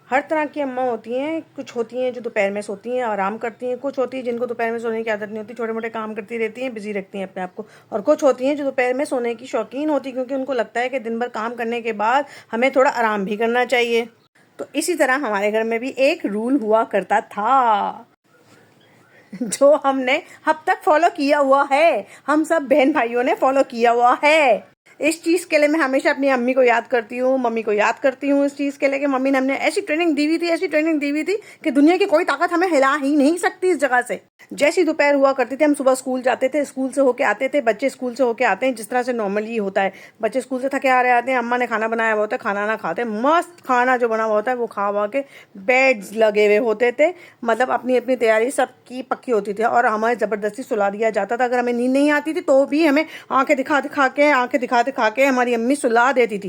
हर तरह की अम्मा होती हैं। कुछ होती हैं जो दोपहर में सोती हैं, आराम करती हैं। कुछ होती हैं जिनको दोपहर में सोने की आदत नहीं होती, छोटे मोटे काम करती रहती हैं, बिजी रखती हैं अपने आप को। और कुछ होती हैं जो दोपहर में सोने की शौकीन होती हैं, क्योंकि उनको लगता है कि दिन भर काम करने के बाद हमें थोड़ा आराम भी करना चाहिए। तो इसी तरह हमारे घर में भी एक रूल हुआ करता था जो हमने अब तक फॉलो किया हुआ है। हम सब बहन भाइयों ने फॉलो किया हुआ है। इस चीज़ के लिए मैं हमेशा अपनी अम्मी को याद करती हूँ, मम्मी को याद करती हूँ इस चीज़ के लिए कि मम्मी ने हमने ऐसी ट्रेनिंग दी हुई थी, ऐसी ट्रेनिंग दी हुई थी कि दुनिया की कोई ताकत हमें हिला ही नहीं सकती इस जगह से। जैसी दोपहर हुआ करती थी, हम सुबह स्कूल जाते थे, स्कूल से होके आते थे, बच्चे स्कूल से होके आते हैं जिस तरह से नॉर्मली होता है। बच्चे स्कूल से थके आ रहे आते हैं, अम्मा ने खाना बनाया हुआ होता है, खाना ना खाते, मस्त खाना जो बना हुआ होता है वो खा वा के बेड्स लगे हुए होते थे। मतलब अपनी अपनी तैयारी सबकी पक्की होती थी और हमें ज़बरदस्ती सुला दिया जाता था। अगर हमें नींद नहीं आती थी तो भी हमें आंखें दिखा दिखा के हमारी अम्मी सुला देती थी,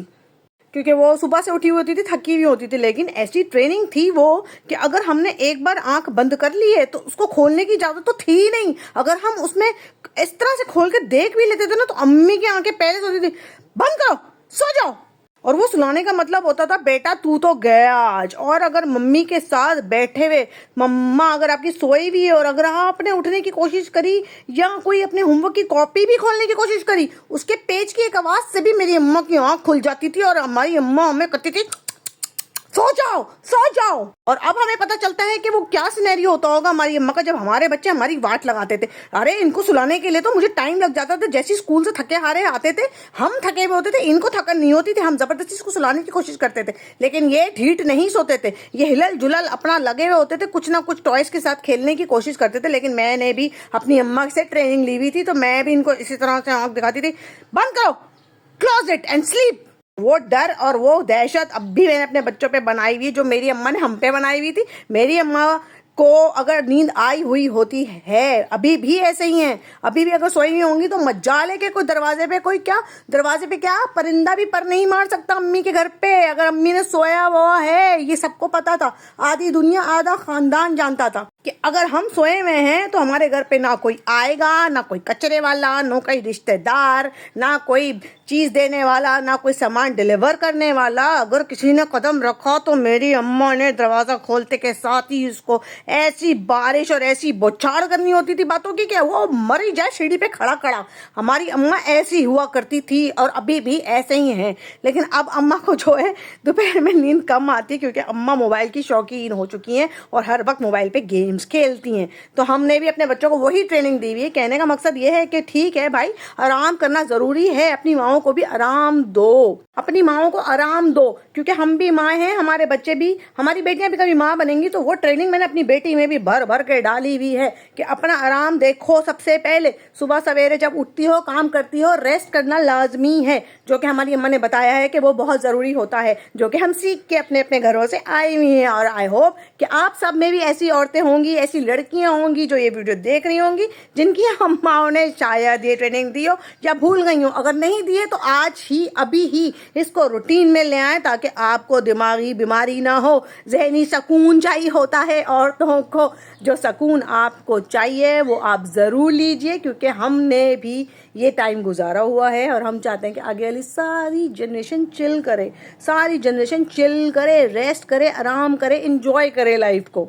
क्योंकि वो सुबह से उठी हुई होती थी, थकी हुई होती थी। लेकिन ऐसी ट्रेनिंग थी वो कि अगर हमने एक बार आंख बंद कर ली है तो उसको खोलने की इजाजत तो थी ही नहीं। अगर हम उसमें इस तरह से खोल के देख भी लेते थे ना तो अम्मी की आंखें पहले से होती थी, बंद करो, सो जाओ। और वो सुलाने का मतलब होता था, बेटा तू तो गया आज। और अगर मम्मी के साथ बैठे हुए मम्मा अगर आपकी सोई हुई है और अगर आपने उठने की कोशिश करी या कोई अपने होमवर्क की कॉपी भी खोलने की कोशिश करी, उसके पेज की एक आवाज से भी मेरी अम्मा की आंख खुल जाती थी और हमारी अम्मा हमें कहती थी, सो जाओ, सो जाओ। और अब हमें पता चलता है कि वो क्या सिनेरियो होता होगा हमारी अम्मा का, जब हमारे बच्चे हमारी वाट लगाते थे। अरे इनको सुलाने के लिए तो मुझे टाइम लग जाता था। जैसे स्कूल से थके हारे आते थे, हम थके हुए होते थे, इनको थकन नहीं होती थी, हम जबरदस्ती इसको सुलाने की कोशिश करते थे। लेकिन ये ढीठ नहीं सोते थे, ये हिलल जुलल अपना लगे हुए होते थे, कुछ ना कुछ टॉयज के साथ खेलने की कोशिश करते थे। लेकिन मैंने भी अपनी अम्मा से ट्रेनिंग ली हुई थी, तो मैं भी इनको इसी तरह से आंख दिखाती थी, बंद करो, क्लोज इट एंड स्लीप। वो डर और वो दहशत अब भी मैंने अपने बच्चों पे बनाई हुई है, जो मेरी अम्मा ने हम पे बनाई हुई थी। मेरी अम्मा को अगर नींद आई हुई होती है, अभी भी ऐसे ही हैं, अभी भी अगर सोई हुई होंगी तो मजाले के कोई दरवाजे पे क्या परिंदा भी पर नहीं मार सकता अम्मी के घर पे। अगर अम्मी ने सोया हुआ है ये सबको पता था, आधी दुनिया आधा खानदान जानता था कि अगर हम सोए हुए हैं तो हमारे घर पे ना कोई आएगा, ना कोई कचरे वाला, ना कोई रिश्तेदार, ना कोई चीज देने वाला, ना कोई सामान डिलीवर करने वाला। अगर किसी ने कदम रखा तो मेरी अम्मा ने दरवाजा खोलते के साथ ही उसको ऐसी बारिश और ऐसी बौछार करनी होती थी बातों की कि वो मरी जाए सीढ़ी पे खड़ा खड़ा। हमारी अम्मा ऐसी हुआ करती थी और अभी भी ऐसे ही हैं। लेकिन अब अम्मा को जो है दोपहर में नींद कम आती है, क्योंकि अम्मा मोबाइल की शौकीन हो चुकी हैं और हर वक्त मोबाइल पे गेम्स खेलती हैं। तो हमने भी अपने बच्चों को वही ट्रेनिंग दी हुई है। कहने का मकसद ये है कि ठीक है भाई, आराम करना जरूरी है, अपनी माओ को भी आराम दो, अपनी माओ को आराम दो, क्योंकि हम भी माँ हैं, हमारे बच्चे भी, हमारी बेटियां भी कभी माँ बनेंगी। तो वो ट्रेनिंग मैंने अपनी बेटी में भी भर भर के डाली हुई है कि अपना आराम देखो। सबसे पहले सुबह सवेरे जब उठती हो, काम करती हो, रेस्ट करना लाजमी है, जो कि हमारी अम्मा ने बताया है कि वो बहुत जरूरी होता है, जो कि हम सीख के अपने अपने घरों से आई हुई हैं। और आई होप कि आप सब में भी ऐसी औरतें होंगी, ऐसी लड़कियां होंगी जो ये वीडियो देख रही होंगी, जिनकी अम्माओं ने शायद ये ट्रेनिंग दी हो या भूल गई हो। अगर नहीं दिए तो आज ही अभी ही इसको रूटीन में ले आए, ताकि आपको दिमागी बीमारी ना हो। जहनी सुकून चाहिए होता है औरतों को, जो सुकून आपको चाहिए वो आप ज़रूर लीजिए, क्योंकि हमने भी ये टाइम गुजारा हुआ है और हम चाहते हैं कि आगे वाली सारी जनरेशन चिल करे, सारी जनरेशन चिल करे, रेस्ट करे, आराम करे, इंजॉय करे लाइफ को।